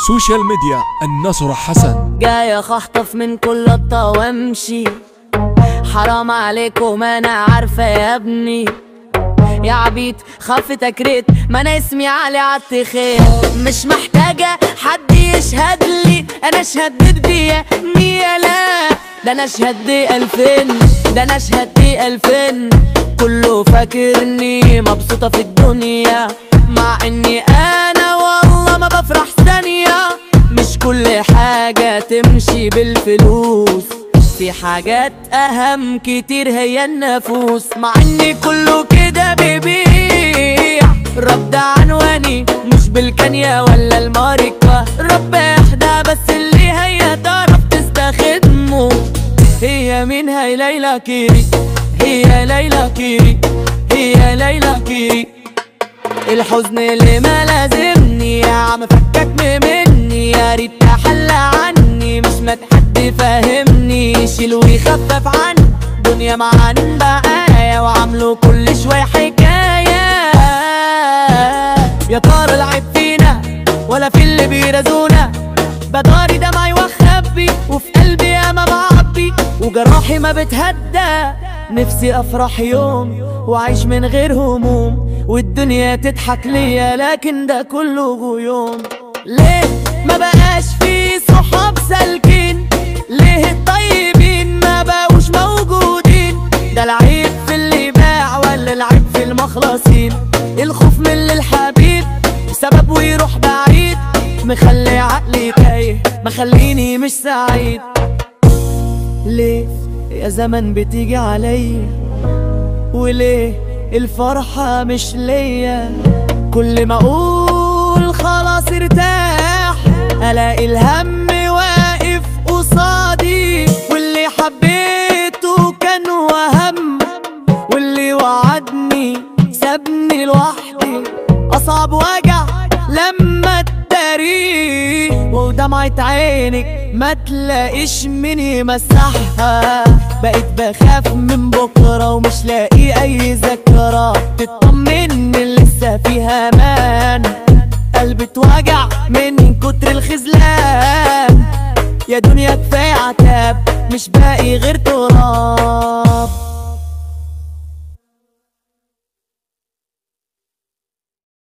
سوشيال ميديا النصر حسن. جاي اخطف من كل الطا وامشي، حرام عليكم انا عارفه يا ابني. يا عبيط خفتك ريت، ما انا اسمي علي عالتخيل. مش محتاجه حد يشهد لي، انا اشهد بدي 100. لا ده انا اشهد دي 2000، ده انا اشهد دي 2000. كله فاكرني مبسوطه في الدنيا، مع اني انا والله ما بفرح ثانيه. مش كل حاجه تمشي بالفلوس، في حاجات اهم كتير هي النفوس. مع اني كله كده بيبيع، رب ده عنواني مش بالكنيا ولا الماركة. رب احدى بس اللي هي تعرف تستخدمه. هي مين؟ هي ليلى كيري، هي ليلى كيري، هي ليلى كيري. الحزن اللي ما لازمني يا عم فكك مني، يا ريت تحلى عني مش متحد فاهمني. شيل ويخفف عني دنيا معاnin بقايا، وعاملوا كل شوية حكاية. يا ترى العيب فينا ولا في اللي بيرازونا؟ بداري دمعي واخبي، وفي قلبي ياما بعبي، وجراحي ما بتهدى. نفسي افرح يوم واعيش من غير هموم، والدنيا تضحك ليا لكن ده كله غيوم. ليه ما بقاش في صحاب سالكين؟ ليه الطيبين ما بقوش موجودين؟ ده العيب في اللي باع ولا العيب في المخلصين؟ الخوف من الحبيب سبب ويروح بعيد، مخلي عقلي تايه مخليني مش سعيد. ليه يا زمن بتيجي عليا؟ وليه الفرحة مش ليا؟ كل ما اقول خلاص ارتاح، الاقي الهم واقف قصادي. واللي حبيته كان وهم، واللي وعدني سابني لوحدي. اصعب وجع لما تداريه، ودمعة عينك ما تلاقيش مين يمسحها. بقيت بخاف من بكرة ومش لاقي اي ذكرى تطمن لسه فيها امان. قلبي اتوجع من كتر الخذلان، يا دنيا كفاية عتاب مش باقي غير تراب.